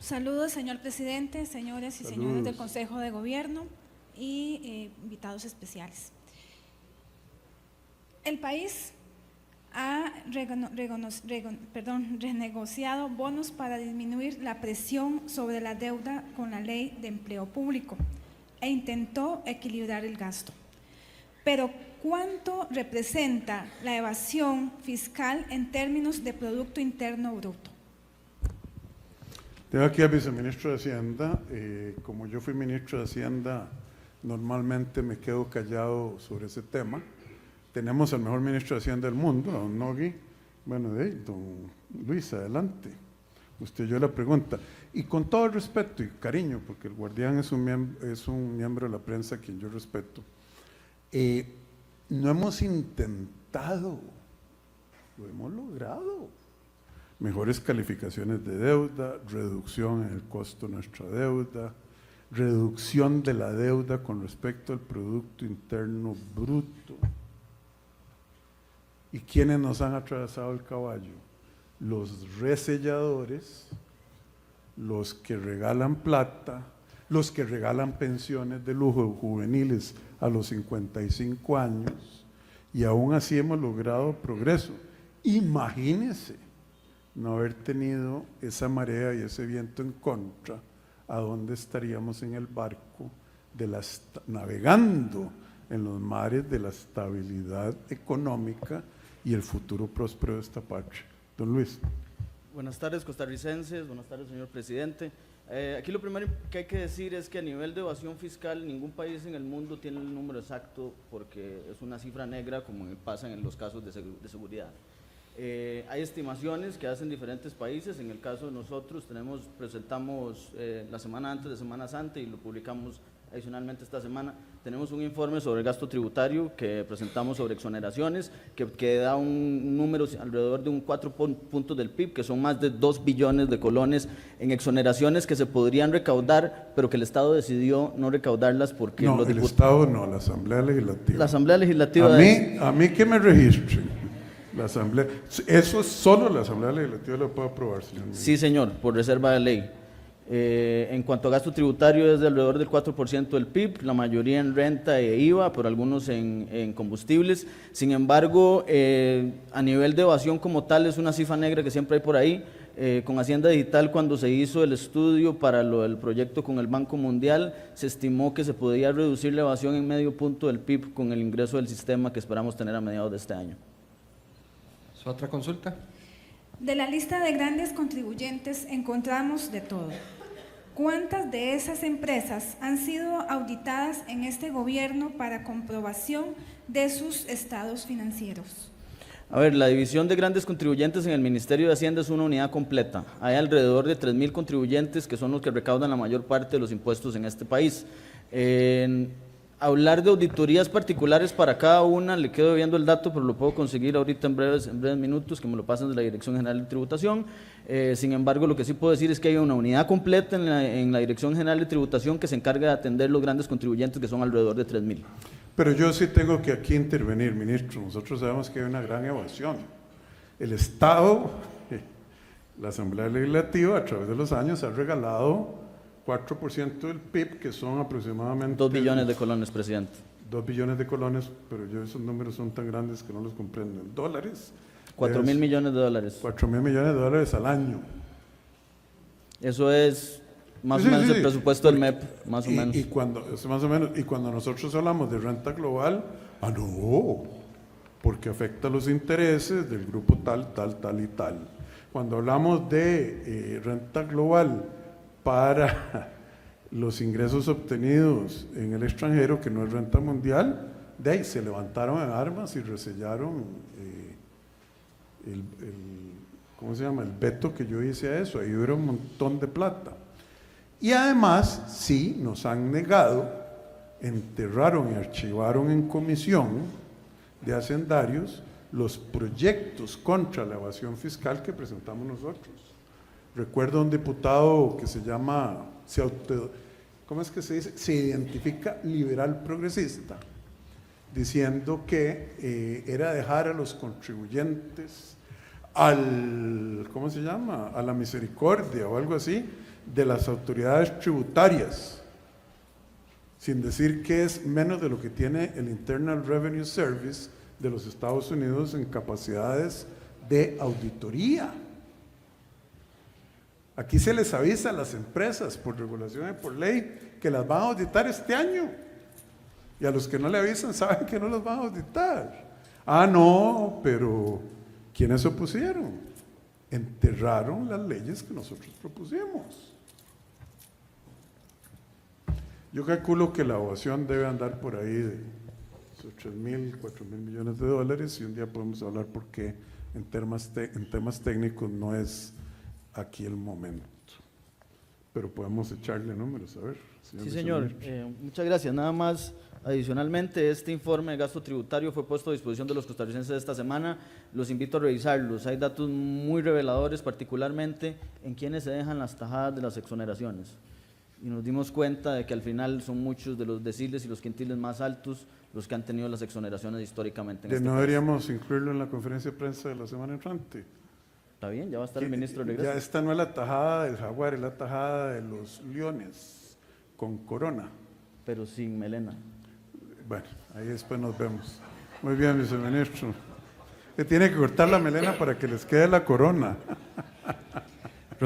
Saludos, señor presidente, señores y señores del Consejo de Gobierno y invitados especiales. El país ha renegociado bonos para disminuir la presión sobre la deuda con la Ley de Empleo Público e intentó equilibrar el gasto. Pero, ¿cuánto representa la evasión fiscal en términos de Producto Interno Bruto? Tengo aquí al viceministro de Hacienda. Como yo fui ministro de Hacienda, normalmente me quedo callado sobre ese tema. Tenemos al mejor ministro de Hacienda del mundo, don Nogui. Bueno, don Luis, adelante. Usted oyó la pregunta. Y con todo el respeto y cariño, porque el guardián es un miembro de la prensa a quien yo respeto, no hemos intentado, lo hemos logrado. Mejores calificaciones de deuda, reducción en el costo de nuestra deuda, reducción de la deuda con respecto al Producto Interno Bruto. ¿Y quiénes nos han atravesado el caballo? Los reselladores, los que regalan plata, los que regalan pensiones de lujo juveniles a los 55 años, y aún así hemos logrado progreso. Imagínense no haber tenido esa marea y ese viento en contra, ¿a dónde estaríamos en el barco navegando en los mares de la estabilidad económica y el futuro próspero de esta patria? Don Luis. Buenas tardes, costarricenses. Buenas tardes, señor presidente. Aquí lo primero que hay que decir es que a nivel de evasión fiscal ningún país en el mundo tiene el número exacto, porque es una cifra negra como pasa en los casos de seguridad. Hay estimaciones que hacen diferentes países. En el caso de nosotros presentamos la semana antes de Semana Santa y lo publicamos adicionalmente esta semana. Tenemos un informe sobre el gasto tributario que presentamos sobre exoneraciones, que da un número alrededor de un 4 puntos del PIB, que son más de 2 billones de colones en exoneraciones que se podrían recaudar, pero que el Estado decidió no recaudarlas porque no, el Estado no, la Asamblea Legislativa. La Asamblea Legislativa. A mí que me registren. La Asamblea, eso es solo la Asamblea Legislativa lo puede aprobar, señor ministro. Sí, señor, por reserva de ley. En cuanto a gasto tributario es de alrededor del 4% del PIB, la mayoría en renta e IVA, pero algunos en combustibles. Sin embargo, a nivel de evasión como tal es una cifra negra que siempre hay por ahí. Con Hacienda Digital, cuando se hizo el estudio para el proyecto con el Banco Mundial, se estimó que se podía reducir la evasión en medio punto del PIB con el ingreso del sistema que esperamos tener a mediados de este año. ¿Otra consulta? De la lista de grandes contribuyentes encontramos de todo. ¿Cuántas de esas empresas han sido auditadas en este gobierno para comprobación de sus estados financieros? A ver, la división de grandes contribuyentes en el Ministerio de Hacienda es una unidad completa. Hay alrededor de 3.000 contribuyentes que son los que recaudan la mayor parte de los impuestos en este país. Hablar de auditorías particulares para cada una, le quedo viendo el dato, pero lo puedo conseguir ahorita en breves minutos, que me lo pasen de la Dirección General de Tributación. Sin embargo, lo que sí puedo decir es que hay una unidad completa en la Dirección General de Tributación que se encarga de atender los grandes contribuyentes, que son alrededor de 3.000. Pero yo sí tengo que aquí intervenir, ministro. Nosotros sabemos que hay una gran evasión. El Estado, la Asamblea Legislativa, a través de los años ha regalado 4% del PIB, que son aproximadamente 2 billones de colones, presidente. 2 billones de colones, pero esos números son tan grandes que no los comprendo. En dólares. 4.000 millones de dólares. 4.000 millones de dólares al año. Eso es más o menos el presupuesto del MEP, más o menos. Y cuando nosotros hablamos de renta global, no, porque afecta los intereses del grupo tal y tal. Cuando hablamos de renta global para los ingresos obtenidos en el extranjero, que no es renta mundial, de ahí se levantaron en armas y resellaron ¿cómo se llama? El veto que yo hice a eso. Ahí hubo un montón de plata. Y además, sí, nos han negado, enterraron y archivaron en comisión de hacendarios los proyectos contra la evasión fiscal que presentamos nosotros. Recuerdo a un diputado que se llama, ¿cómo es que se dice? Se identifica liberal progresista, diciendo que era dejar a los contribuyentes ¿cómo se llama? A la misericordia o algo así, de las autoridades tributarias, sin decir que es menos de lo que tiene el Internal Revenue Service de los Estados Unidos en capacidades de auditoría. Aquí se les avisa a las empresas por regulación y por ley que las van a auditar este año. Y a los que no le avisan saben que no los van a auditar. Ah, no, pero ¿quiénes se opusieron? Enterraron las leyes que nosotros propusimos. Yo calculo que la ovación debe andar por ahí de 3.000, 4.000 millones de dólares y un día podemos hablar por qué en temas técnicos no es aquí el momento. Pero podemos echarle números, a ver. Sí, señor. Muchas gracias. Nada más, adicionalmente, este informe de gasto tributario fue puesto a disposición de los costarricenses esta semana. Los invito a revisarlos. Hay datos muy reveladores, particularmente en quienes se dejan las tajadas de las exoneraciones. Y nos dimos cuenta de que al final son muchos de los deciles y los quintiles más altos los que han tenido las exoneraciones históricamente. En este ¿No país. deberíamos incluirlo en la conferencia de prensa de la semana entrante? Está bien, ya va a estar el ministro de regreso. Ya esta no es la tajada del jaguar, es la tajada de los leones con corona. Pero sin melena. Bueno, ahí después nos vemos. Muy bien, viceministro. Que tiene que cortar la melena para que les quede la corona.